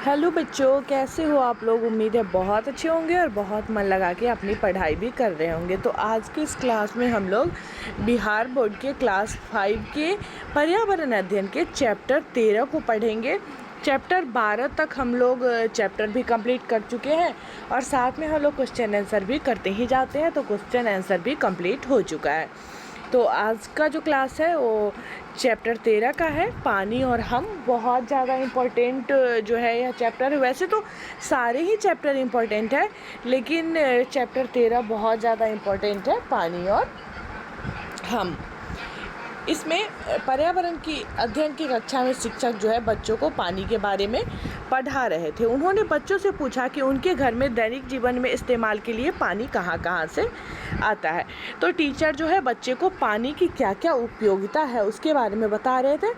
Hello बच्चों, कैसे हो आप लोग। उम्मीद है बहुत अच्छे होंगे और बहुत मन लगा के अपनी पढ़ाई भी कर रहे होंगे। तो आज की इस क्लास में हम लोग बिहार बोर्ड के क्लास 5 के पर्यावरण अध्ययन के चैप्टर 13 को पढ़ेंगे। चैप्टर 12 तक हम लोग चैप्टर भी कंप्लीट कर चुके हैं और साथ में हम लोग क्वेश्चन आंसर भी करते ही जाते हैं, तो क्वेश्चन आंसर भी कंप्लीट हो चुका है। तो आज का जो क्लास है वो चैप्टर 13 का है, पानी और हम। बहुत ज़्यादा इम्पोर्टेंट जो है यह चैप्टर है। वैसे तो सारे ही चैप्टर इम्पोर्टेंट है, लेकिन चैप्टर 13 बहुत ज़्यादा इम्पोर्टेंट है, पानी और हम। इसमें पर्यावरण की अध्ययन की कक्षा में शिक्षक जो है बच्चों को पानी के बारे में पढ़ा रहे थे। उन्होंने बच्चों से पूछा कि उनके घर में दैनिक जीवन में इस्तेमाल के लिए पानी कहाँ कहाँ से आता है। तो टीचर जो है बच्चे को पानी की क्या क्या उपयोगिता है उसके बारे में बता रहे थे।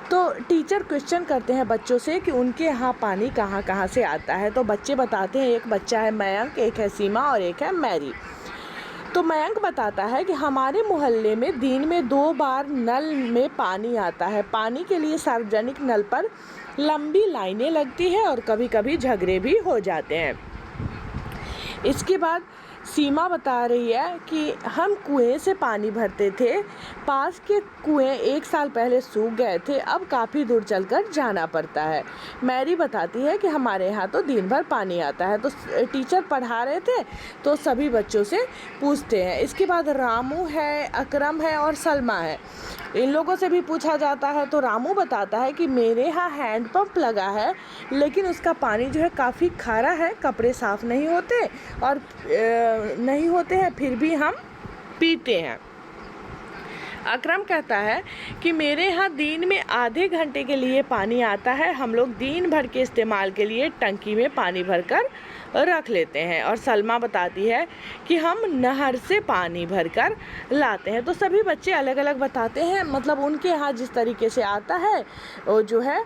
तो टीचर क्वेश्चन करते हैं बच्चों से कि उनके यहाँ पानी कहाँ कहाँ से आता है। तो बच्चे बताते हैं, एक बच्चा है मयंक, एक है सीमा और एक है मैरी। तो मयंक बताता है कि हमारे मोहल्ले में दिन में 2 बार नल में पानी आता है। पानी के लिए सार्वजनिक नल पर लंबी लाइनें लगती है और कभी कभी झगड़े भी हो जाते हैं। इसके बाद सीमा बता रही है कि हम कुएं से पानी भरते थे। पास के कुएं 1 साल पहले सूख गए थे, अब काफ़ी दूर चलकर जाना पड़ता है। मैरी बताती है कि हमारे यहाँ तो दिन भर पानी आता है। तो टीचर पढ़ा रहे थे तो सभी बच्चों से पूछते हैं। इसके बाद रामू है, अकरम है और सलमा है। इन लोगों से भी पूछा जाता है। तो रामू बताता है कि मेरे यहाँ हैंडपम्प लगा है, लेकिन उसका पानी जो है काफ़ी खारा है, कपड़े साफ़ नहीं होते हैं, फिर भी हम पीते हैं। अकरम कहता है कि मेरे यहाँ दिन में आधे घंटे के लिए पानी आता है, हम लोग दिन भर के इस्तेमाल के लिए टंकी में पानी भरकर रख लेते हैं। और सलमा बताती है कि हम नहर से पानी भरकर लाते हैं। तो सभी बच्चे अलग अलग बताते हैं, मतलब उनके यहाँ जिस तरीके से आता है वो जो है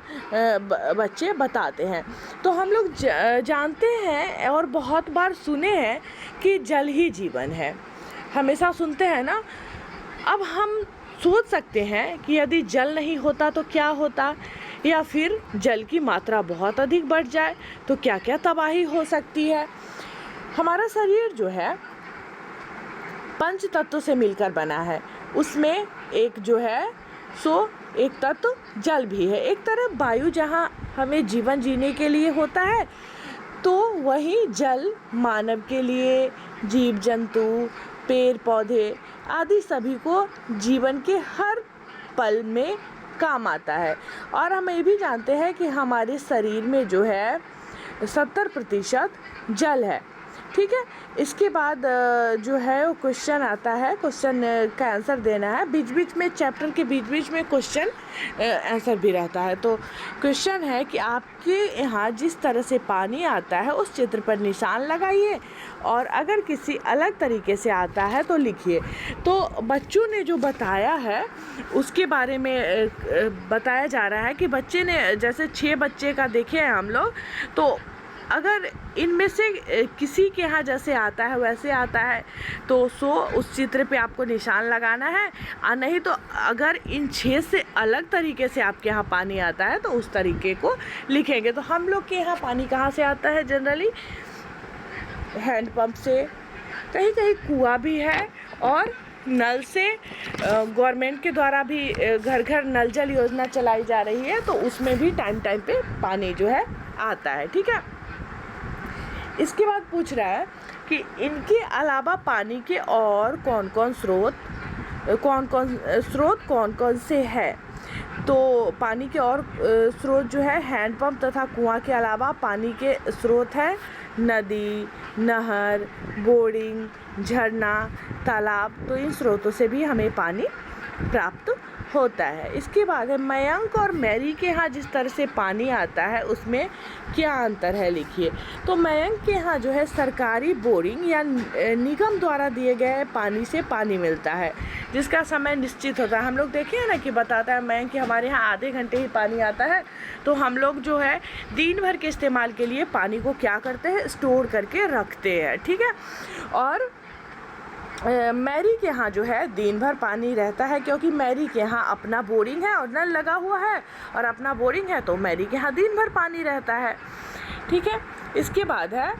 बच्चे बताते हैं। तो हम लोग जानते हैं और बहुत बार सुने हैं कि जल ही जीवन है, हमेशा सुनते हैं ना। अब हम सोच सकते हैं कि यदि जल नहीं होता तो क्या होता, या फिर जल की मात्रा बहुत अधिक बढ़ जाए तो क्या क्या तबाही हो सकती है। हमारा शरीर जो है 5 तत्वों से मिलकर बना है। उसमें एक जो है एक तत्व जल भी है। एक तरफ वायु जहाँ हमें जीवन जीने के लिए होता है, तो वहीं जल मानव के लिए, जीव जंतु, पेड़ पौधे आदि सभी को जीवन के हर पल में काम आता है। और हम ये भी जानते हैं कि हमारे शरीर में जो है 70% जल है। ठीक है। इसके बाद जो है वो क्वेश्चन आता है, क्वेश्चन का आंसर देना है। बीच बीच में चैप्टर के बीच बीच में क्वेश्चन आंसर भी रहता है। तो क्वेश्चन है कि आपके यहाँ जिस तरह से पानी आता है उस चित्र पर निशान लगाइए, और अगर किसी अलग तरीके से आता है तो लिखिए। तो बच्चों ने जो बताया है उसके बारे में बताया जा रहा है कि बच्चे ने, जैसे 6 बच्चे का देखे हैं हम लोग, तो अगर इनमें से किसी के यहाँ जैसे आता है वैसे आता है तो उस चित्र पे आपको निशान लगाना है। और नहीं तो अगर इन 6 से अलग तरीके से आपके यहाँ पानी आता है तो उस तरीके को लिखेंगे। तो हम लोग के यहाँ पानी कहाँ से आता है? जनरली हैंडपम्प से, कहीं कहीं कुआं भी है, और नल से। गवर्नमेंट के द्वारा भी घर घर नल जल योजना चलाई जा रही है, तो उसमें भी टाइम टाइम पे पानी जो है आता है। ठीक है। इसके बाद पूछ रहा है कि इनके अलावा पानी के और कौन कौन स्रोत से है। तो पानी के और स्रोत जो है हैंडपंप तथा कुआं के अलावा पानी के स्रोत हैं नदी, नहर, बोरिंग, झरना, तालाब। तो इन स्रोतों से भी हमें पानी प्राप्त होता है। इसके बाद है मयंक और मैरी के यहाँ जिस तरह से पानी आता है उसमें क्या अंतर है, लिखिए। तो मयंक के यहाँ जो है सरकारी बोरिंग या निगम द्वारा दिए गए पानी से पानी मिलता है, जिसका समय निश्चित होता है। हम लोग देखे हैं ना कि बताता है मयंक कि हमारे यहाँ आधे घंटे ही पानी आता है। तो हम लोग जो है दिन भर के इस्तेमाल के लिए पानी को क्या करते हैं, स्टोर करके रखते हैं। ठीक है। और मैरी के यहाँ जो है दिन भर पानी रहता है, क्योंकि मैरी के यहाँ अपना बोरिंग है और नल लगा हुआ है, और अपना बोरिंग है तो मैरी के यहाँ दिन भर पानी रहता है। ठीक है। इसके बाद है,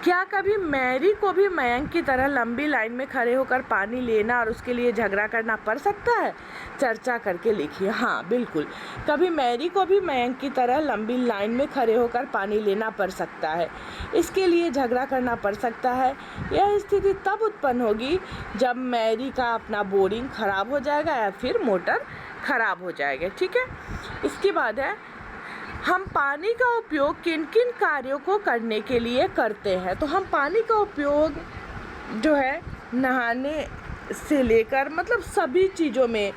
क्या कभी मैरी को भी मयंक की तरह लंबी लाइन में खड़े होकर पानी लेना और उसके लिए झगड़ा करना पड़ सकता है? चर्चा करके लिखिए। हाँ बिल्कुल, कभी मैरी को भी मयंक की तरह लंबी लाइन में खड़े होकर पानी लेना पड़ सकता है, इसके लिए झगड़ा करना पड़ सकता है। यह स्थिति तब उत्पन्न होगी जब मैरी का अपना बोरिंग खराब हो जाएगा या फिर मोटर खराब हो जाएगा। ठीक है। इसके बाद है, हम पानी का उपयोग किन किन कार्यों को करने के लिए करते हैं? तो हम पानी का उपयोग जो है नहाने से लेकर मतलब सभी चीज़ों में,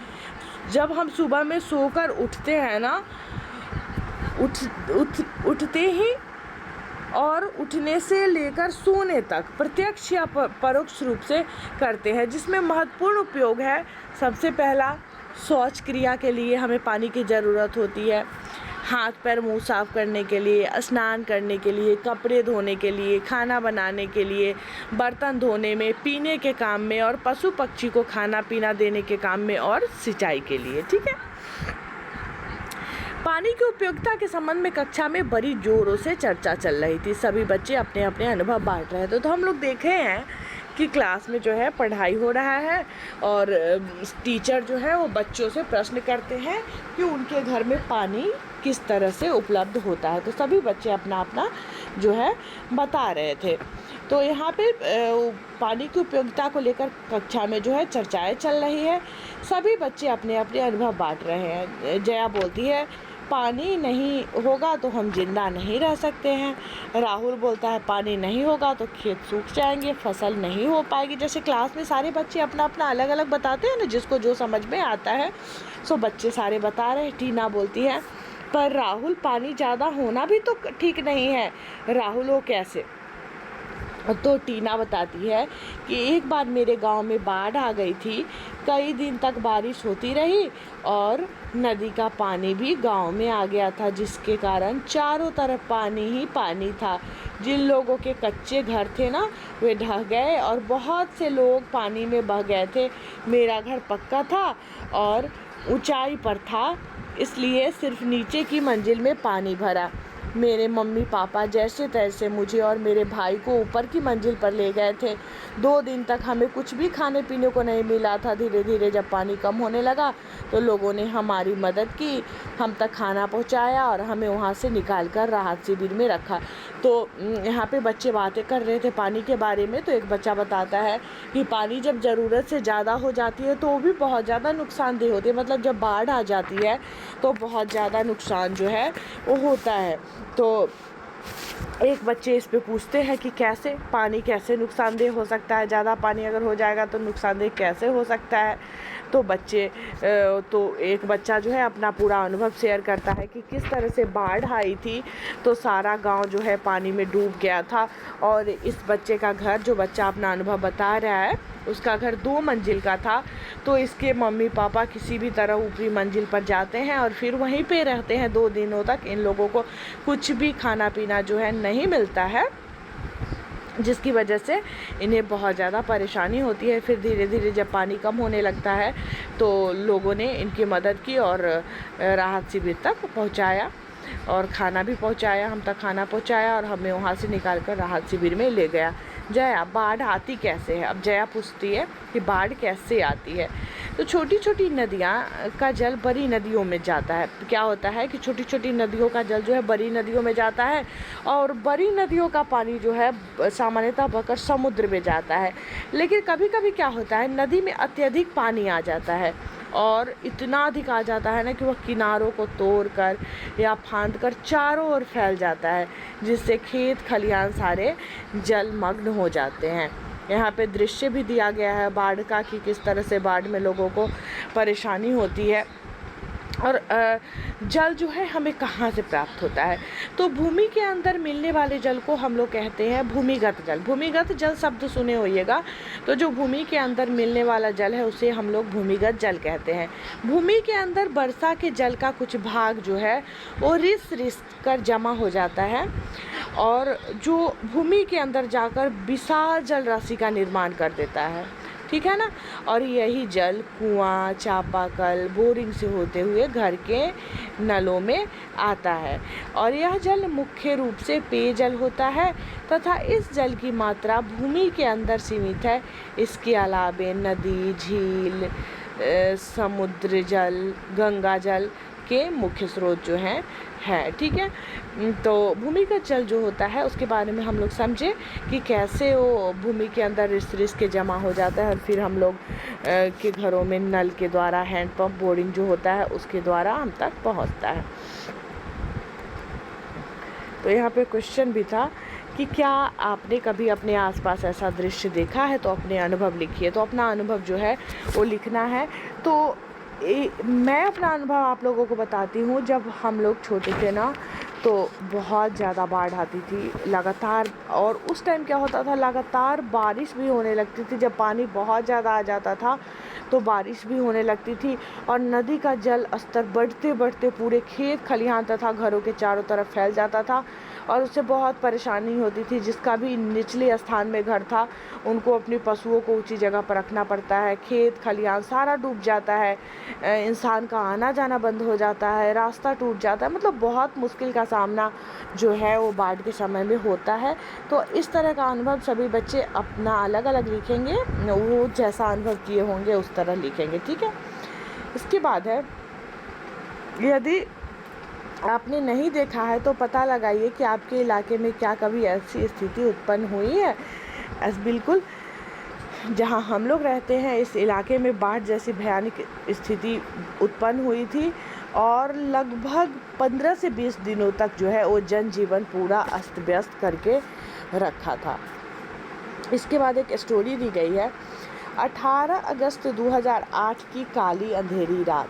जब हम सुबह में सोकर उठते हैं ना, उठते ही और उठने से लेकर सोने तक प्रत्यक्ष या परोक्ष रूप से करते हैं, जिसमें महत्वपूर्ण उपयोग है। सबसे पहला, शौच क्रिया के लिए हमें पानी की ज़रूरत होती है। हाथ पैर मुंह साफ़ करने के लिए, स्नान करने के लिए, कपड़े धोने के लिए, खाना बनाने के लिए, बर्तन धोने में, पीने के काम में और पशु पक्षी को खाना पीना देने के काम में और सिंचाई के लिए। ठीक है। पानी की उपयोगिता के संबंध में कक्षा में बड़ी जोरों से चर्चा चल रही थी। सभी बच्चे अपने अपने अनुभव बांट रहे थे। तो हम लोग देखे हैं कि क्लास में जो है पढ़ाई हो रहा है और टीचर जो है वो बच्चों से प्रश्न करते हैं कि उनके घर में पानी किस तरह से उपलब्ध होता है। तो सभी बच्चे अपना अपना जो है बता रहे थे। तो यहाँ पे पानी की उपयोगिता को लेकर कक्षा में जो है चर्चाएं चल रही है। सभी बच्चे अपने अपने अनुभव बांट रहे हैं। जया बोलती है, पानी नहीं होगा तो हम जिंदा नहीं रह सकते हैं। राहुल बोलता है, पानी नहीं होगा तो खेत सूख जाएंगे, फसल नहीं हो पाएगी। जैसे क्लास में सारे बच्चे अपना अपना अलग अलग बताते हैं ना, जिसको जो समझ में आता है सो बच्चे सारे बता रहे हैं। टीना बोलती है, पर राहुल पानी ज़्यादा होना भी तो ठीक नहीं है। राहुल वो कैसे? तो टीना बताती है कि एक बार मेरे गांव में बाढ़ आ गई थी। कई दिन तक बारिश होती रही और नदी का पानी भी गांव में आ गया था, जिसके कारण चारों तरफ पानी ही पानी था। जिन लोगों के कच्चे घर थे ना, वे ढह गए और बहुत से लोग पानी में बह गए थे। मेरा घर पक्का था और ऊंचाई पर था, इसलिए सिर्फ नीचे की मंजिल में पानी भरा। मेरे मम्मी पापा जैसे तैसे मुझे और मेरे भाई को ऊपर की मंजिल पर ले गए थे। 2 दिन तक हमें कुछ भी खाने पीने को नहीं मिला था। धीरे धीरे जब पानी कम होने लगा तो लोगों ने हमारी मदद की, हम तक खाना पहुंचाया और हमें वहां से निकाल कर राहत शिविर में रखा। तो यहाँ पे बच्चे बातें कर रहे थे पानी के बारे में। तो एक बच्चा बताता है कि पानी जब ज़रूरत से ज़्यादा हो जाती है तो वो भी बहुत ज़्यादा नुकसानदेह होती है। मतलब जब बाढ़ आ जाती है तो बहुत ज़्यादा नुकसान जो है वो होता है। तो एक बच्चे इस पे पूछते हैं कि कैसे पानी कैसे नुकसानदेह हो सकता है, ज़्यादा पानी अगर हो जाएगा तो नुकसानदेह कैसे हो सकता है। तो एक बच्चा जो है अपना पूरा अनुभव शेयर करता है कि किस तरह से बाढ़ आई थी तो सारा गांव जो है पानी में डूब गया था। और इस बच्चे का घर, जो बच्चा अपना अनुभव बता रहा है, उसका घर 2 मंजिल का था। तो इसके मम्मी पापा किसी भी तरह ऊपरी मंजिल पर जाते हैं और फिर वहीं पे रहते हैं 2 दिनों तक। इन लोगों को कुछ भी खाना पीना जो है नहीं मिलता है, जिसकी वजह से इन्हें बहुत ज़्यादा परेशानी होती है। फिर धीरे धीरे जब पानी कम होने लगता है तो लोगों ने इनकी मदद की और राहत शिविर तक पहुंचाया और खाना भी पहुंचाया, हम तक खाना पहुंचाया और हमें वहां से निकाल कर राहत शिविर में ले गया। जया, बाढ़ आती कैसे है? अब जया पूछती है कि बाढ़ कैसे आती है। तो छोटी छोटी नदियाँ का जल बड़ी नदियों में जाता है। क्या होता है कि छोटी छोटी नदियों का जल जो है बड़ी नदियों में जाता है और बड़ी नदियों का पानी जो है सामान्यतः बहकर समुद्र में जाता है। लेकिन कभी कभी क्या होता है, नदी में अत्यधिक पानी आ जाता है और इतना अधिक आ जाता है ना कि वह किनारों को तोड़कर या फांद कर चारों ओर फैल जाता है, जिससे खेत खलिहान सारे जलमग्न हो जाते हैं। यहाँ पे दृश्य भी दिया गया है बाढ़ का कि किस तरह से बाढ़ में लोगों को परेशानी होती है। और जल जो है हमें कहाँ से प्राप्त होता है? तो भूमि के अंदर मिलने वाले जल को हम लोग कहते हैं भूमिगत जल। भूमिगत जल शब्द सुने होइएगा। तो जो भूमि के अंदर मिलने वाला जल है उसे हम लोग भूमिगत जल कहते हैं। भूमि के अंदर वर्षा के जल का कुछ भाग जो है वो रिस कर जमा हो जाता है और जो भूमि के अंदर जाकर विशाल जल राशि का निर्माण कर देता है। ठीक है ना। और यही जल कुआं, चापाकल, बोरिंग से होते हुए घर के नलों में आता है और यह जल मुख्य रूप से पेयजल होता है तथा इस जल की मात्रा भूमि के अंदर सीमित है। इसके अलावा नदी, झील, समुद्र जल, गंगा जल के मुख्य स्रोत जो हैं है। ठीक है, तो भूमिगत जल जो होता है उसके बारे में हम लोग समझे कि कैसे वो भूमि के अंदर रिस के जमा हो जाता है और फिर हम लोग के घरों में नल के द्वारा, हैंडपम्प, बोरिंग जो होता है उसके द्वारा हम तक पहुंचता है। तो यहाँ पे क्वेश्चन भी था कि क्या आपने कभी अपने आसपास ऐसा दृश्य देखा है, तो अपने अनुभव लिखिए। तो अपना अनुभव जो है वो लिखना है। तो मैं अपना अनुभव आप लोगों को बताती हूँ। जब हम लोग छोटे थे ना तो बहुत ज़्यादा बाढ़ आती थी लगातार, और उस टाइम क्या होता था, लगातार बारिश भी होने लगती थी। जब पानी बहुत ज़्यादा आ जाता था तो बारिश भी होने लगती थी और नदी का जल स्तर बढ़ते बढ़ते पूरे खेत खलिहान तथा घरों के चारों तरफ फैल जाता था और उससे बहुत परेशानी होती थी। जिसका भी निचले स्थान में घर था उनको अपने पशुओं को ऊंची जगह पर रखना पड़ता है। खेत खलिहान सारा डूब जाता है, इंसान का आना जाना बंद हो जाता है, रास्ता टूट जाता है। मतलब बहुत मुश्किल का सामना जो है वो बाढ़ के समय में होता है। तो इस तरह का अनुभव सभी बच्चे अपना अलग अलग लिखेंगे, वो जैसा अनुभव किए होंगे उस तरह लिखेंगे। ठीक है, इसके बाद है, यदि आपने नहीं देखा है तो पता लगाइए कि आपके इलाके में क्या कभी ऐसी स्थिति उत्पन्न हुई है। बिल्कुल, जहां हम लोग रहते हैं इस इलाके में बाढ़ जैसी भयानक स्थिति उत्पन्न हुई थी और लगभग 15 से 20 दिनों तक जो है वो जनजीवन पूरा अस्त व्यस्त करके रखा था। इसके बाद एक स्टोरी दी गई है, 18 अगस्त 2008 की काली अंधेरी रात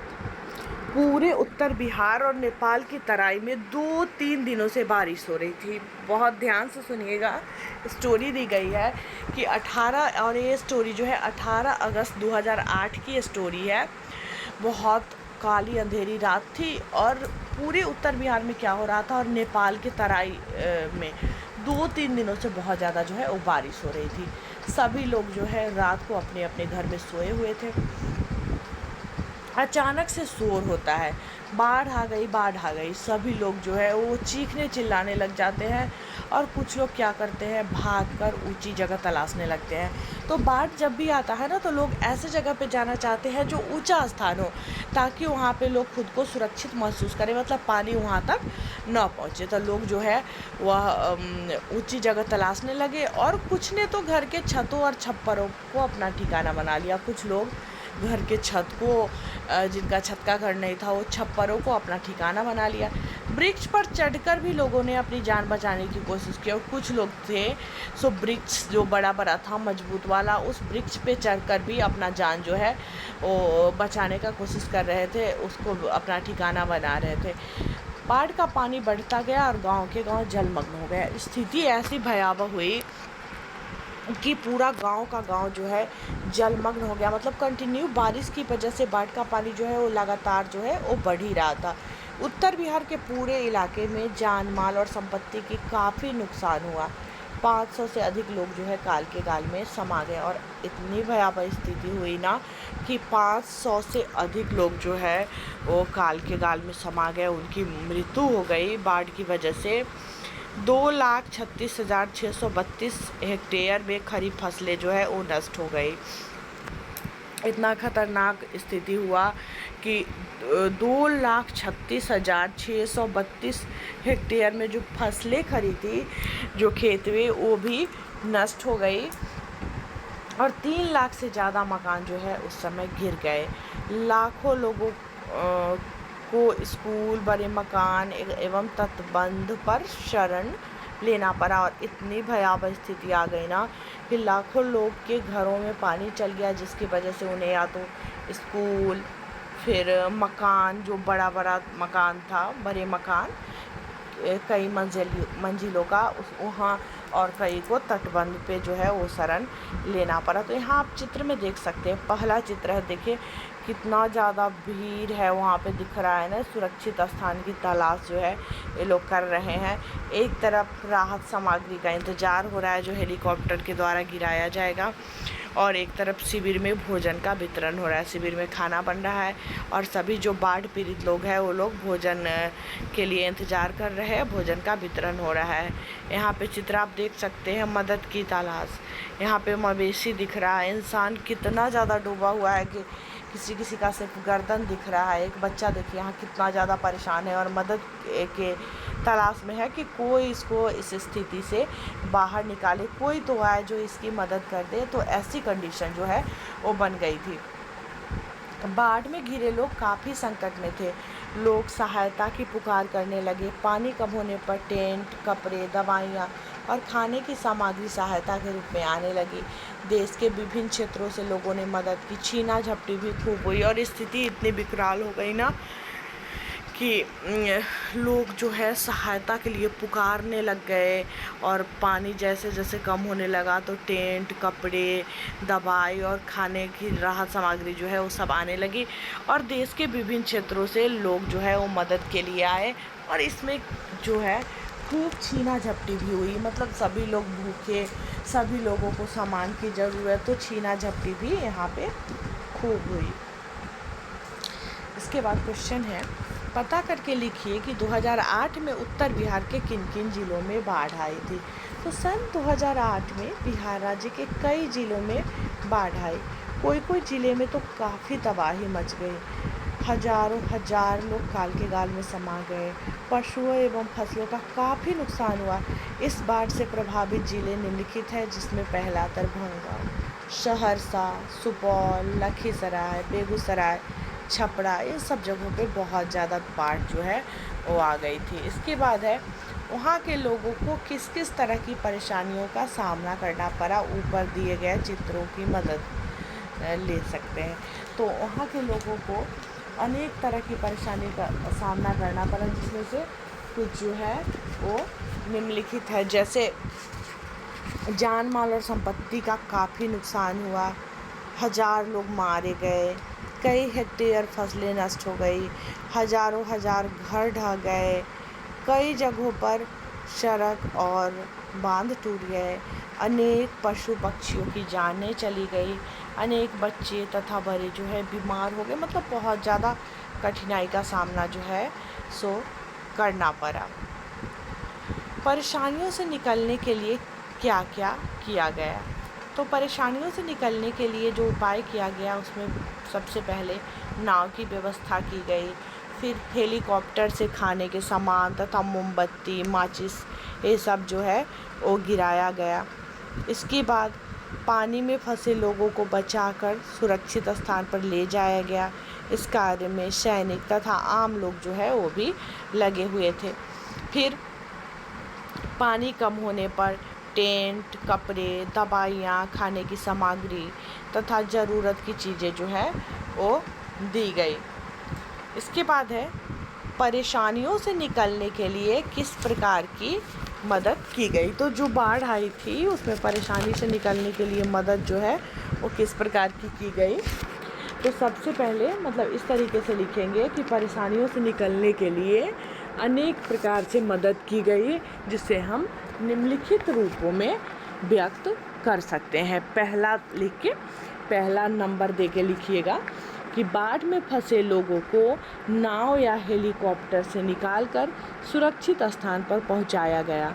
पूरे उत्तर बिहार और नेपाल की तराई में 2-3 दिनों से बारिश हो रही थी। बहुत ध्यान से सुनिएगा, स्टोरी दी गई है कि 18, और ये स्टोरी जो है 18 अगस्त 2008 की स्टोरी है। बहुत काली अंधेरी रात थी और पूरे उत्तर बिहार में क्या हो रहा था और नेपाल की तराई में 2-3 दिनों से बहुत ज़्यादा जो है वो बारिश हो रही थी। सभी लोग जो है रात को अपने अपने घर में सोए हुए थे। अचानक से शोर होता है, बाढ़ आ गई, बाढ़ आ गई। सभी लोग जो है वो चीखने चिल्लाने लग जाते हैं और कुछ लोग क्या करते हैं, भागकर ऊंची जगह तलाशने लगते हैं। तो बाढ़ जब भी आता है ना तो लोग ऐसे जगह पे जाना चाहते हैं जो ऊंचा स्थान हो, ताकि वहाँ पे लोग खुद को सुरक्षित महसूस करें, मतलब पानी वहाँ तक न पहुँचे। तो लोग जो है वह ऊंची जगह तलाशने लगे और कुछ ने तो घर के छतों और छप्परों को अपना ठिकाना बना लिया। कुछ लोग घर के छत को, जिनका छत का घर नहीं था, वो छप्परों को अपना ठिकाना बना लिया। वृक्ष पर चढ़कर भी लोगों ने अपनी जान बचाने की कोशिश की और कुछ लोग थे सो वृक्ष जो बड़ा बड़ा था, मजबूत वाला, उस वृक्ष पे चढ़कर भी अपना जान जो है वो बचाने का कोशिश कर रहे थे, उसको अपना ठिकाना बना रहे थे। बाढ़ का पानी बढ़ता गया और गांव के गांव जलमग्न हो गया। स्थिति ऐसी भयावह हुई कि पूरा गांव का गांव जो है जलमग्न हो गया। मतलब कंटिन्यू बारिश की वजह से बाढ़ का पानी जो है वो लगातार जो है वो बढ़ ही रहा था। उत्तर बिहार के पूरे इलाके में जान माल और संपत्ति की काफ़ी नुकसान हुआ। 500 से अधिक लोग जो है काल के गाल में समा गए और इतनी भयावह स्थिति हुई ना कि 500 से अधिक लोग जो है वो काल के गाल में समा गए, उनकी मृत्यु हो गई बाढ़ की वजह से। 2,36,632 हेक्टेयर में खरीफ फसलें जो है वो नष्ट हो गई। इतना खतरनाक स्थिति हुआ कि 2,36,632 हेक्टेयर में जो फसलें खड़ी थी, जो खेत में, वो भी नष्ट हो गई और 3 लाख से ज़्यादा मकान जो है उस समय गिर गए। लाखों लोगों को स्कूल, बड़े मकान एवं तटबंध पर शरण लेना पड़ा और इतनी भयावह स्थिति आ गई ना कि लाखों लोग के घरों में पानी चल गया, जिसकी वजह से उन्हें या तो स्कूल, फिर मकान, जो बड़ा बड़ा मकान था, बड़े मकान कई मंजिलों का, उस वहाँ, और कई को तटबंध पे जो है वो शरण लेना पड़ा। तो यहाँ आप चित्र में देख सकते हैं, पहला चित्र है, देखिए कितना ज़्यादा भीड़ है वहाँ पे दिख रहा है ना। सुरक्षित स्थान की तलाश जो है ये लोग कर रहे हैं। एक तरफ राहत सामग्री का इंतज़ार हो रहा है जो हेलीकॉप्टर के द्वारा गिराया जाएगा, और एक तरफ शिविर में भोजन का वितरण हो रहा है। शिविर में खाना बन रहा है और सभी जो बाढ़ पीड़ित लोग हैं वो लोग भोजन के लिए इंतज़ार कर रहे हैं। भोजन का वितरण हो रहा है। यहाँ पे चित्र आप देख सकते हैं, मदद की तलाश। यहाँ पे मवेशी दिख रहा है। इंसान कितना ज़्यादा डूबा हुआ है कि किसी का सिर्फ गर्दन दिख रहा है। एक बच्चा देखिए यहाँ कितना ज़्यादा परेशान है और मदद के तलाश में है कि कोई इसको इस स्थिति से बाहर निकाले, कोई तो आए जो इसकी मदद कर दे। तो ऐसी कंडीशन जो है वो बन गई थी। बाढ़ में घिरे लोग काफ़ी संकट में थे। लोग सहायता की पुकार करने लगे। पानी कम होने पर टेंट, कपड़े, दवाइयाँ और खाने की सामग्री सहायता के रूप में आने लगी। देश के विभिन्न क्षेत्रों से लोगों ने मदद की। छीना झपटी भी खूब हुई और स्थिति इतनी विकराल हो गई ना कि लोग जो है सहायता के लिए पुकारने लग गए। और पानी जैसे जैसे कम होने लगा तो टेंट, कपड़े, दवाई और खाने की राहत सामग्री जो है वो सब आने लगी। और देश के विभिन्न क्षेत्रों से लोग जो है वो मदद के लिए आए। और इसमें जो है खूब छीना झपटी भी हुई। मतलब सभी लोग भूखे, सभी लोगों को सामान की ज़रूरत, तो छीना झपटी भी यहाँ पे खूब हुई। इसके बाद क्वेश्चन है, पता करके लिखिए कि 2008 में उत्तर बिहार के किन किन जिलों में बाढ़ आई थी। तो सन 2008 में बिहार राज्य के कई जिलों में बाढ़ आई। कोई जिले में तो काफ़ी तबाही मच गई। हजार लोग काल के गाल में समा गए। पशुओं एवं फसलों का काफ़ी नुकसान हुआ। इस बाढ़ से प्रभावित जिले निम्नलिखित है, जिसमें पहला दरभंगा, सहरसा, सुपौल, लखीसराय, बेगूसराय, छपरा, इन सब जगहों पे बहुत ज़्यादा बाढ़ जो है वो आ गई थी। इसके बाद है, वहाँ के लोगों को किस किस तरह की परेशानियों का सामना करना पड़ा। ऊपर दिए गए चित्रों की मदद ले सकते हैं। तो वहाँ के लोगों को अनेक तरह की परेशानी का सामना करना पड़ा, जिसमें से कुछ जो है वो निम्नलिखित है। जैसे जान माल और संपत्ति का काफ़ी नुकसान हुआ। 1000 लोग मारे गए। कई हेक्टेयर फसलें नष्ट हो गई। हज़ारों घर ढह गए। कई जगहों पर सड़क और बांध टूट गए। अनेक पशु पक्षियों की जानें चली गई। अनेक बच्चे तथा बड़े जो है बीमार हो गए। मतलब बहुत ज़्यादा कठिनाई का सामना जो है सो करना पड़ा। परेशानियों से निकलने के लिए क्या क्या किया गया। तो परेशानियों से निकलने के लिए जो उपाय किया गया उसमें सबसे पहले नाव की व्यवस्था की गई। फिर हेलीकॉप्टर से खाने के सामान तथा मोमबत्ती, माचिस, ये सब जो है वो गिराया गया। इसके बाद पानी में फंसे लोगों को बचाकर सुरक्षित स्थान पर ले जाया गया। इस कार्य में सैनिक तथा आम लोग जो है वो भी लगे हुए थे। फिर पानी कम होने पर टेंट, कपड़े, दवाइयाँ, खाने की सामग्री तथा ज़रूरत की चीज़ें जो है वो दी गई। इसके बाद है, परेशानियों से निकलने के लिए किस प्रकार की मदद की गई। तो जो बाढ़ आई थी उसमें परेशानी से निकलने के लिए मदद जो है वो किस प्रकार की गई। तो सबसे पहले मतलब इस तरीके से लिखेंगे कि परेशानियों से निकलने के लिए अनेक प्रकार से मदद की गई, जिसे हम निम्नलिखित रूपों में व्यक्त कर सकते हैं। पहला लिख के पहला नंबर दे के लिखिएगा कि बाढ़ में फंसे लोगों को नाव या हेलीकॉप्टर से निकालकर सुरक्षित स्थान पर पहुंचाया गया।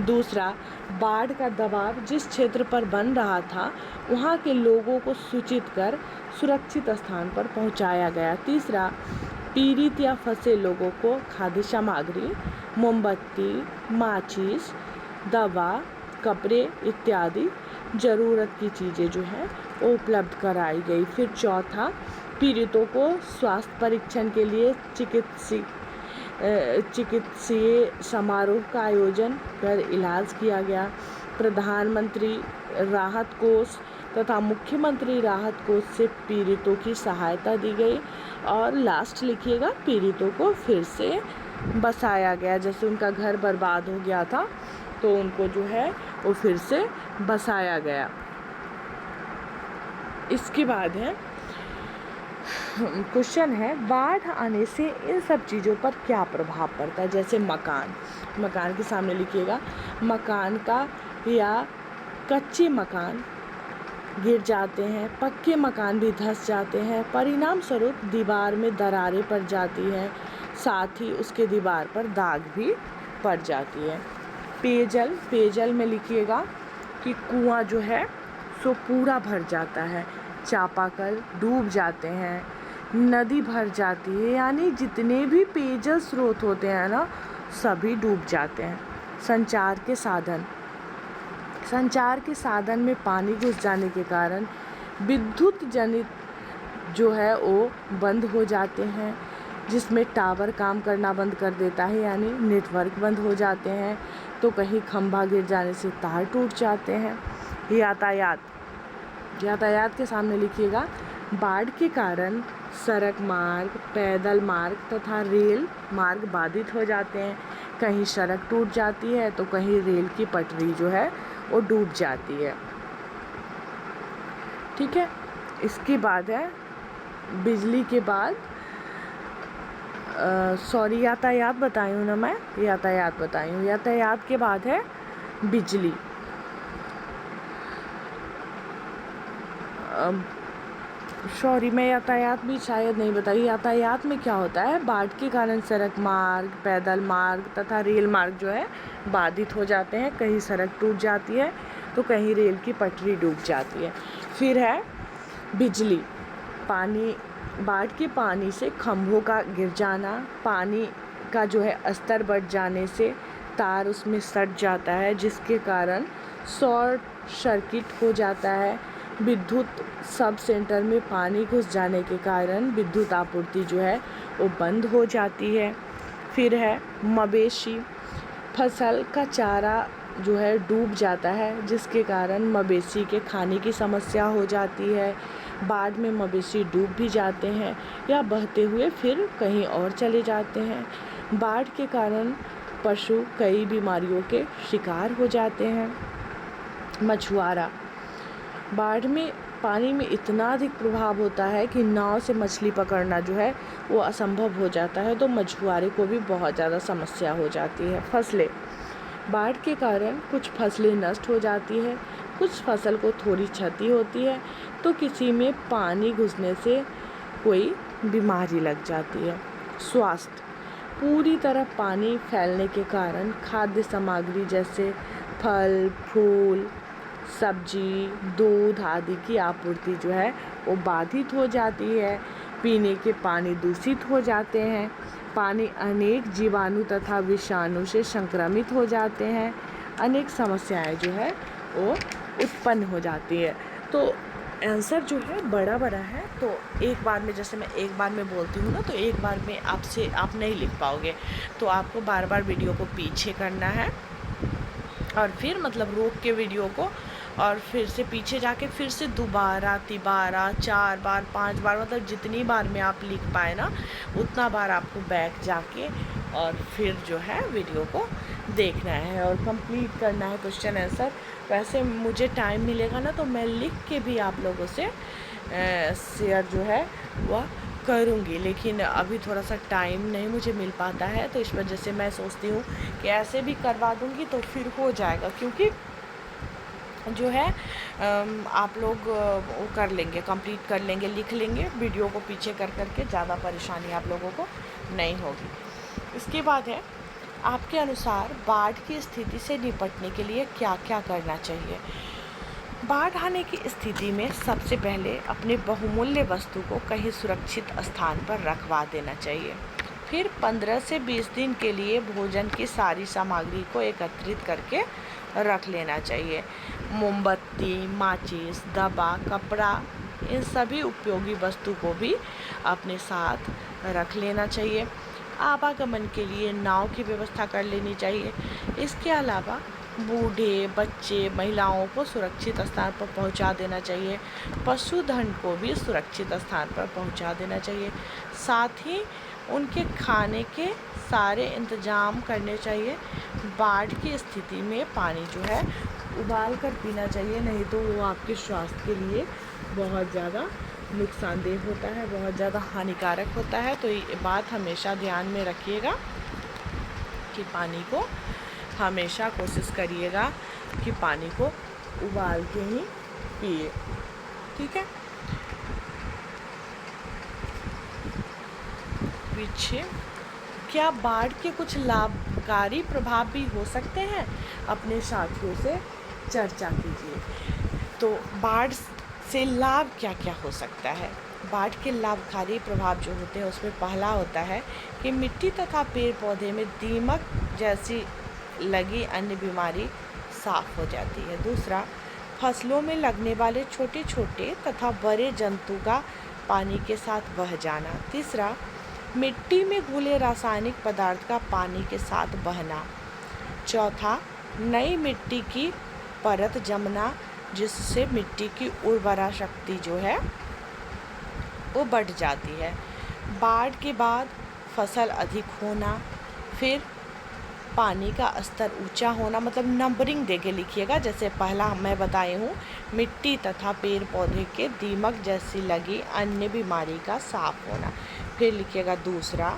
दूसरा, बाढ़ का दबाव जिस क्षेत्र पर बन रहा था वहां के लोगों को सूचित कर सुरक्षित स्थान पर पहुंचाया गया। तीसरा, पीड़ित या फंसे लोगों को खाद्य सामग्री, मोमबत्ती, माचिस, दवा, कपड़े इत्यादि ज़रूरत की चीज़ें जो हैं वो उपलब्ध कराई गई। फिर चौथा, पीड़ितों को स्वास्थ्य परीक्षण के लिए चिकित्सीय समारोह का आयोजन कर इलाज किया गया। प्रधानमंत्री राहत कोष तथा मुख्यमंत्री राहत कोष से पीड़ितों की सहायता दी गई। और लास्ट लिखिएगा, पीड़ितों को फिर से बसाया गया। जैसे उनका घर बर्बाद हो गया था तो उनको जो है वो फिर से बसाया गया। इसके बाद है क्वेश्चन है, बाढ़ आने से इन सब चीज़ों पर क्या प्रभाव पड़ता है। जैसे मकान के सामने लिखिएगा, मकान का या कच्चे मकान गिर जाते हैं, पक्के मकान भी धंस जाते हैं, परिणाम स्वरूप दीवार में दरारें पड़ जाती हैं, साथ ही उसके दीवार पर दाग भी पड़ जाती है। पेयजल में लिखिएगा कि कुआं जो है सो पूरा भर जाता है, चापाकल डूब जाते हैं, नदी भर जाती है, यानी जितने भी पेयजल स्रोत होते हैं ना सभी डूब जाते हैं। संचार के साधन में पानी घुस जाने के कारण विद्युत जनित जो है वो बंद हो जाते हैं, जिसमें टावर काम करना बंद कर देता है, यानी नेटवर्क बंद हो जाते हैं। तो कहीं खंभा गिर जाने से तार टूट जाते हैं। यातायात के सामने लिखिएगा, बाढ़ के कारण सड़क मार्ग, पैदल मार्ग तथा रेल मार्ग बाधित हो जाते हैं। कहीं सड़क टूट जाती है तो कहीं रेल की पटरी जो है वो डूब जाती है। ठीक है, इसके बाद है बिजली के बाद यातायात बताई हूँ ना मैं, यातायात बताई हूँ। यातायात के बाद है बिजली। मैं यातायात भी शायद नहीं बताई। यातायात में क्या होता है, बाढ़ के कारण सड़क मार्ग, पैदल मार्ग तथा रेल मार्ग जो है बाधित हो जाते हैं। कहीं सड़क टूट जाती है तो कहीं रेल की पटरी डूब जाती है। फिर है बिजली। बाढ़ के पानी से खंभों का गिर जाना, पानी का जो है स्तर बढ़ जाने से तार उसमें सट जाता है, जिसके कारण शॉर्ट सर्किट हो जाता है। विद्युत सब सेंटर में पानी घुस जाने के कारण विद्युत आपूर्ति जो है वो बंद हो जाती है। फिर है मवेशी। फसल का चारा जो है डूब जाता है, जिसके कारण मवेशी के खाने की समस्या हो जाती है। बाढ़ में मवेशी डूब भी जाते हैं या बहते हुए फिर कहीं और चले जाते हैं। बाढ़ के कारण पशु कई बीमारियों के शिकार हो जाते हैं। मछुआरा। बाढ़ में पानी में इतना अधिक प्रभाव होता है कि नाव से मछली पकड़ना जो है वो असंभव हो जाता है, तो मछुआरे को भी बहुत ज़्यादा समस्या हो जाती है। फसलें। बाढ़ के कारण कुछ फसलें नष्ट हो जाती है, कुछ फसल को थोड़ी क्षति होती है, तो किसी में पानी घुसने से कोई बीमारी लग जाती है। स्वास्थ्य। पूरी तरह पानी फैलने के कारण खाद्य सामग्री जैसे फल, फूल, सब्जी, दूध आदि की आपूर्ति जो है वो बाधित हो जाती है। पीने के पानी दूषित हो जाते हैं। पानी अनेक जीवाणु तथा विषाणु से संक्रमित हो जाते हैं। अनेक समस्याएं जो है वो उत्पन्न हो जाती है। तो आंसर जो है बड़ा है, तो एक बार में, जैसे मैं एक बार में बोलती हूँ ना, तो एक बार में आप नहीं लिख पाओगे, तो आपको बार बार वीडियो को पीछे करना है और फिर मतलब रोक के वीडियो को और फिर से पीछे जाके फिर से दोबारा 4 बार 5 बार, मतलब जितनी बार में आप लिख पाए ना उतना बार आपको बैक जाके और फिर जो है वीडियो को देखना है और कंप्लीट करना है क्वेश्चन आंसर। वैसे मुझे टाइम मिलेगा ना तो मैं लिख के भी आप लोगों से शेयर जो है वह करूँगी, लेकिन अभी थोड़ा सा टाइम नहीं मुझे मिल पाता है, तो इस वजह से मैं सोचती हूँ कि ऐसे भी करवा दूँगी तो फिर हो जाएगा, क्योंकि जो है आप लोग वो कर लेंगे, कंप्लीट कर लेंगे, लिख लेंगे, वीडियो को पीछे कर करके ज़्यादा परेशानी आप लोगों को नहीं होगी। इसके बाद है, आपके अनुसार बाढ़ की स्थिति से निपटने के लिए क्या क्या करना चाहिए। बाढ़ आने की स्थिति में सबसे पहले अपने बहुमूल्य वस्तु को कहीं सुरक्षित स्थान पर रखवा देना चाहिए। फिर 15 से 20 दिन के लिए भोजन की सारी सामग्री को एकत्रित करके रख लेना चाहिए। मोमबत्ती, माचिस, दवा, कपड़ा, इन सभी उपयोगी वस्तु को भी अपने साथ रख लेना चाहिए। आवागमन के लिए नाव की व्यवस्था कर लेनी चाहिए। इसके अलावा बूढ़े, बच्चे, महिलाओं को सुरक्षित स्थान पर पहुंचा देना चाहिए। पशुधन को भी सुरक्षित स्थान पर पहुंचा देना चाहिए। साथ ही उनके खाने के सारे इंतजाम करने चाहिए। बाढ़ की स्थिति में पानी जो है उबाल कर पीना चाहिए, नहीं तो वो आपके स्वास्थ्य के लिए बहुत ज़्यादा नुकसानदेह होता है, बहुत ज़्यादा हानिकारक होता है। तो ये बात हमेशा ध्यान में रखिएगा कि पानी को हमेशा कोशिश करिएगा कि पानी को उबाल के ही पिए, ठीक है। पीछे क्या बाढ़ के कुछ लाभकारी प्रभाव भी हो सकते हैं? अपने साथियों से चर्चा कीजिए। तो बाढ़ से लाभ क्या क्या हो सकता है? बाढ़ के लाभकारी प्रभाव जो होते हैं उसमें पहला होता है कि मिट्टी तथा पेड़ पौधे में दीमक जैसी लगी अन्य बीमारी साफ हो जाती है। दूसरा, फसलों में लगने वाले छोटे छोटे तथा बड़े जंतु का पानी के साथ बह जाना। तीसरा, मिट्टी में घुले रासायनिक पदार्थ का पानी के साथ बहना। चौथा, नई मिट्टी की परत जमना, जिससे मिट्टी की उर्वरा शक्ति जो है वो बढ़ जाती है। बाढ़ के बाद फसल अधिक होना। फिर पानी का स्तर ऊंचा होना, मतलब नंबरिंग दे के लिखिएगा। जैसे पहला मैं बताई हूँ, मिट्टी तथा पेड़ पौधे के दीमक जैसी लगी अन्य बीमारी का साफ होना। फिर लिखिएगा दूसरा,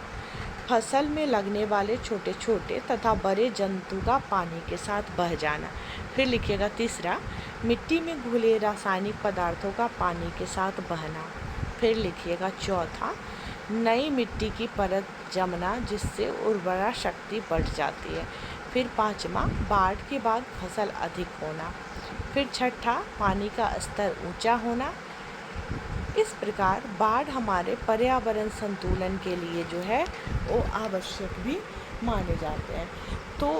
फसल में लगने वाले छोटे छोटे तथा बड़े जंतु का पानी के साथ बह जाना। फिर लिखिएगा तीसरा, मिट्टी में घुले रासायनिक पदार्थों का पानी के साथ बहना। फिर लिखिएगा चौथा, नई मिट्टी की परत जमना, जिससे उर्वरा शक्ति बढ़ जाती है। फिर पाँचवा, बाढ़ के बाद फसल अधिक होना। फिर छठा, पानी का स्तर ऊंचा होना। इस प्रकार बाढ़ हमारे पर्यावरण संतुलन के लिए जो है वो आवश्यक भी माने जाते हैं। तो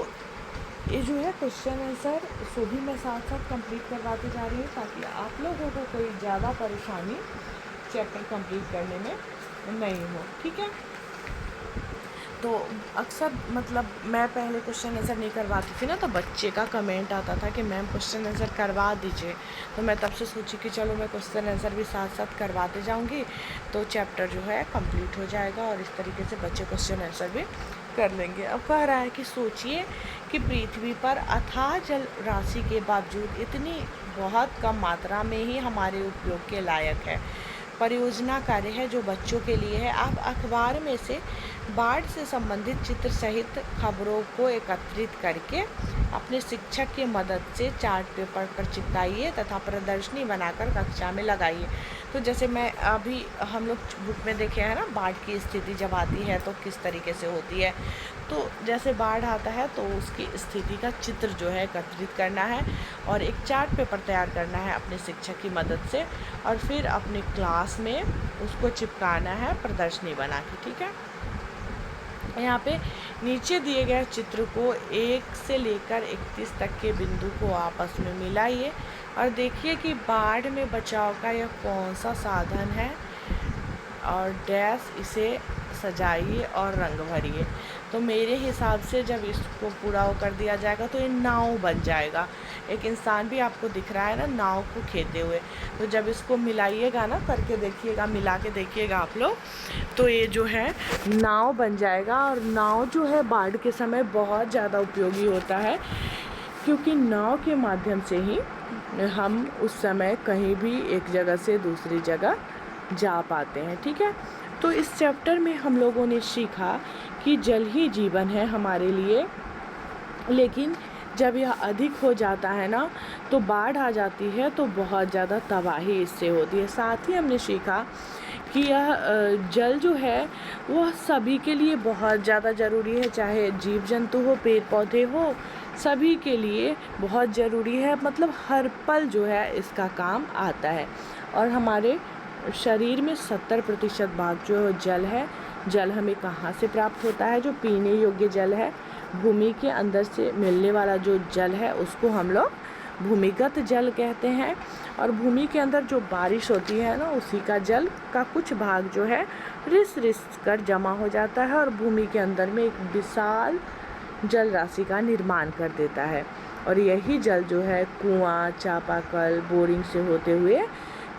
ये जो है क्वेश्चन आंसर सो भी मैं साथ साथ कंप्लीट करवाती जा रही हूँ, ताकि आप लोगों को कोई ज़्यादा परेशानी चैप्टर कंप्लीट करने में नहीं हो, ठीक है। तो अक्सर मतलब मैं पहले क्वेश्चन आंसर नहीं करवाती थी ना, तो बच्चे का कमेंट आता था कि मैम क्वेश्चन आंसर करवा दीजिए। तो मैं तब से सोची कि चलो मैं क्वेश्चन आंसर भी साथ साथ करवाते जाऊंगी, तो चैप्टर जो है कंप्लीट हो जाएगा और इस तरीके से बच्चे क्वेश्चन आंसर भी कर लेंगे। अब कह रहा है कि सोचिए कि पृथ्वी पर अथाह जल राशि के बावजूद इतनी बहुत कम मात्रा में ही हमारे उपयोग के लायक है। परियोजना कार्य है जो बच्चों के लिए है। आप अखबार में से बाढ़ से संबंधित चित्र सहित खबरों को एकत्रित करके अपने शिक्षक की मदद से चार्ट पेपर पर चिपकाइए तथा प्रदर्शनी बनाकर कक्षा में लगाइए। तो जैसे मैं अभी हम लोग बुक में देखे हैं ना, बाढ़ की स्थिति जब आती है तो किस तरीके से होती है। तो जैसे बाढ़ आता है तो उसकी स्थिति का चित्र जो है एकत्रित करना है और एक चार्ट पेपर तैयार करना है अपने शिक्षक की मदद से, और फिर अपने क्लास में उसको चिपकाना है प्रदर्शनी बना के, ठीक है। यहाँ पे नीचे दिए गए चित्र को 1 से लेकर 31 तक के बिंदु को आपस में मिलाइए और देखिए कि बाढ़ में बचाव का यह कौन सा साधन है, और डैश इसे सजाइए और रंग भरिए। तो मेरे हिसाब से जब इसको पूरा कर दिया जाएगा तो ये नाव बन जाएगा। एक इंसान भी आपको दिख रहा है ना नाव को खेते हुए। तो जब इसको मिलाइएगा ना, करके देखिएगा, मिला के देखिएगा आप लोग, तो ये जो है नाव बन जाएगा। और नाव जो है बाढ़ के समय बहुत ज़्यादा उपयोगी होता है, क्योंकि नाव के माध्यम से ही हम उस समय कहीं भी एक जगह से दूसरी जगह जा पाते हैं, ठीक है। तो इस चैप्टर में हम लोगों ने सीखा कि जल ही जीवन है हमारे लिए, लेकिन जब यह अधिक हो जाता है ना तो बाढ़ आ जाती है तो बहुत ज़्यादा तबाही इससे होती है। साथ ही हमने सीखा कि यह जल जो है वह सभी के लिए बहुत ज़्यादा ज़रूरी है, चाहे जीव जंतु हो, पेड़ पौधे हो, सभी के लिए बहुत ज़रूरी है। मतलब हर पल जो है इसका काम आता है। और हमारे शरीर में 70% भाग जो जल है, जल हमें कहाँ से प्राप्त होता है? जो पीने योग्य जल है, भूमि के अंदर से मिलने वाला जो जल है उसको हम लोग भूमिगत जल कहते हैं। और भूमि के अंदर जो बारिश होती है ना, उसी का जल का कुछ भाग जो है रिस रिस कर जमा हो जाता है और भूमि के अंदर में एक विशाल जल राशि का निर्माण कर देता है। और यही जल जो है कुआं, चापाकल, बोरिंग से होते हुए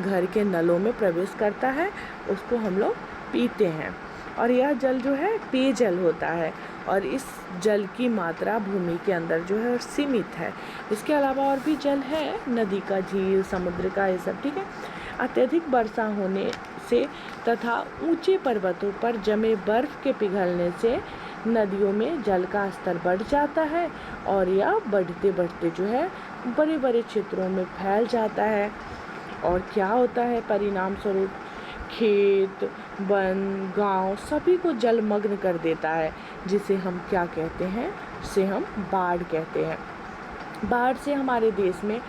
घर के नलों में प्रवेश करता है, उसको हम लोग पीते हैं। और यह जल जो है पेयजल होता है और इस जल की मात्रा भूमि के अंदर जो है सीमित है। इसके अलावा और भी जल है, नदी का, झील, समुद्र का, ये सब, ठीक है। अत्यधिक वर्षा होने से तथा ऊंचे पर्वतों पर जमे बर्फ के पिघलने से नदियों में जल का स्तर बढ़ जाता है और यह बढ़ते बढ़ते जो है बड़े बड़े क्षेत्रों में फैल जाता है। और क्या होता है परिणाम स्वरूप, खेत, वन, गांव सभी को जलमग्न कर देता है, जिसे हम क्या कहते हैं, जिसे हम बाढ़ कहते हैं। बाढ़ से हमारे देश में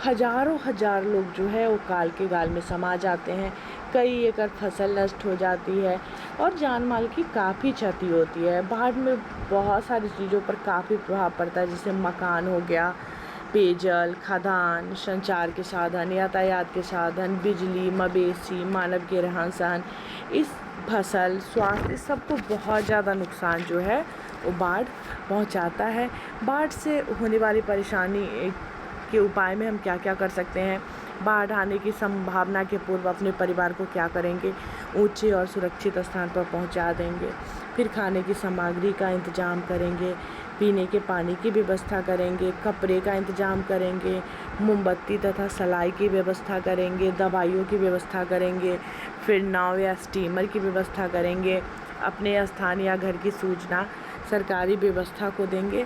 हजारों हजार लोग जो है वो काल के गाल में समा जाते हैं। कई एकड़ फसल नष्ट हो जाती है और जान माल की काफ़ी क्षति होती है। बाढ़ में बहुत सारी चीज़ों पर काफ़ी प्रभाव पड़ता है, जैसे मकान हो गया, पेयजल, खदान, संचार के साधन, यातायात के साधन, बिजली, मवेशी, मानव के रहन सहन, इस फसल, स्वास्थ्य, सबको बहुत ज़्यादा नुकसान जो है वो बाढ़ पहुंचाता है। बाढ़ से होने वाली परेशानी के उपाय में हम क्या क्या कर सकते हैं? बाढ़ आने की संभावना के पूर्व अपने परिवार को क्या करेंगे? ऊंचे और सुरक्षित स्थान पर पहुंचा देंगे। फिर खाने की सामग्री का इंतजाम करेंगे, पीने के पानी की व्यवस्था करेंगे, कपड़े का इंतजाम करेंगे, मोमबत्ती तथा सलाई की व्यवस्था करेंगे, दवाइयों की व्यवस्था करेंगे, फिर नाव या स्टीमर की व्यवस्था करेंगे, अपने स्थान या घर की सूचना सरकारी व्यवस्था को देंगे।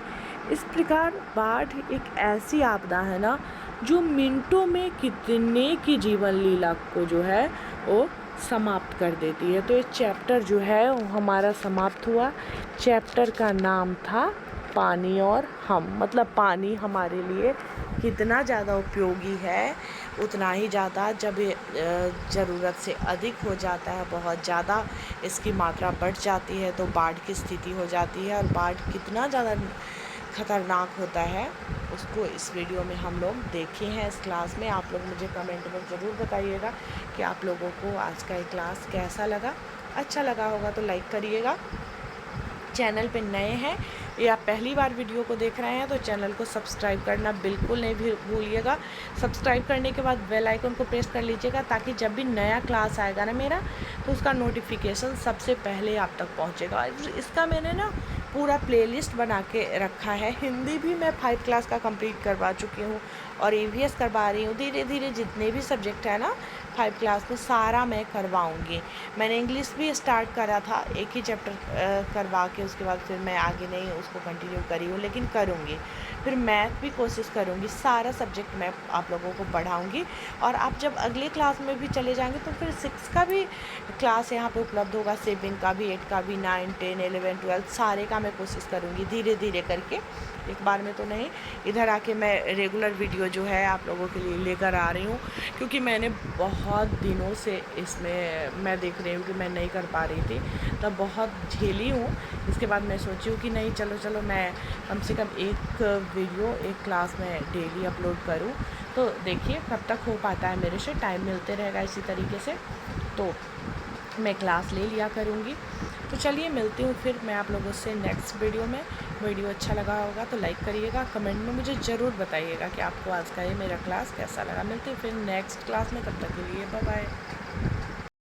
इस प्रकार बाढ़ एक ऐसी आपदा है ना, जो मिनटों में कितने की जीवन लीला को जो है वो समाप्त कर देती है। तो ये चैप्टर जो है वो हमारा समाप्त हुआ। चैप्टर का नाम था पानी और हम, मतलब पानी हमारे लिए कितना ज़्यादा उपयोगी है, उतना ही ज़्यादा जब ये ज़रूरत से अधिक हो जाता है, बहुत ज़्यादा इसकी मात्रा बढ़ जाती है तो बाढ़ की स्थिति हो जाती है। और बाढ़ कितना ज़्यादा खतरनाक होता है उसको इस वीडियो में हम लोग देखे हैं इस क्लास में। आप लोग मुझे कमेंट में ज़रूर बताइएगा कि आप लोगों को आज का ये क्लास कैसा लगा। अच्छा लगा होगा तो लाइक करिएगा। चैनल पे नए हैं या पहली बार वीडियो को देख रहे हैं तो चैनल को सब्सक्राइब करना बिल्कुल नहीं भूलिएगा। सब्सक्राइब करने के बाद बेल आइकन को प्रेस कर लीजिएगा, ताकि जब भी नया क्लास आएगा ना मेरा, तो उसका नोटिफिकेशन सबसे पहले आप तक पहुंचेगा। इसका मैंने ना पूरा प्लेलिस्ट बना के रखा है। हिंदी भी मैं 5 क्लास का कंप्लीट करवा चुकी हूँ और EVS करवा रही हूँ। धीरे धीरे जितने भी सब्जेक्ट है ना 5 क्लास में सारा मैं करवाऊँगी। मैंने इंग्लिश भी स्टार्ट करा था, एक ही चैप्टर करवा के उसके बाद फिर मैं आगे नहीं उसको कंटिन्यू करी हूँ, लेकिन करूँगी। फिर मैथ भी कोशिश करूँगी, सारा सब्जेक्ट मैं आप लोगों को पढ़ाऊँगी। और आप जब अगले क्लास में भी चले जाएंगे तो फिर 6 का भी क्लास यहाँ पे उपलब्ध होगा, 7 का भी, 8 का भी, 9, 10, 11, 12 सारे का मैं कोशिश करूँगी धीरे धीरे करके, एक बार में तो नहीं। इधर आके मैं रेगुलर वीडियो जो है आप लोगों के लिए लेकर आ रही हूँ, क्योंकि मैंने बहुत दिनों से इसमें मैं देख रही हूँ कि मैं नहीं कर पा रही थी, तब बहुत झेली हूँ। इसके बाद मैं सोची हूँ कि नहीं चलो मैं कम से कम एक वीडियो एक क्लास में डेली अपलोड करूँ। तो देखिए कब तक हो पाता है मेरे से, टाइम मिलते रहेगा इसी तरीके से तो मैं क्लास ले लिया करूँगी। तो चलिए मिलती हूँ फिर मैं आप लोगों से नेक्स्ट वीडियो में। वीडियो अच्छा लगा होगा तो लाइक करिएगा, कमेंट में मुझे ज़रूर बताइएगा कि आपको आज का ये मेरा क्लास कैसा लगा। मिलते हैं फिर नेक्स्ट क्लास में, तब तक के लिए बाय बाय।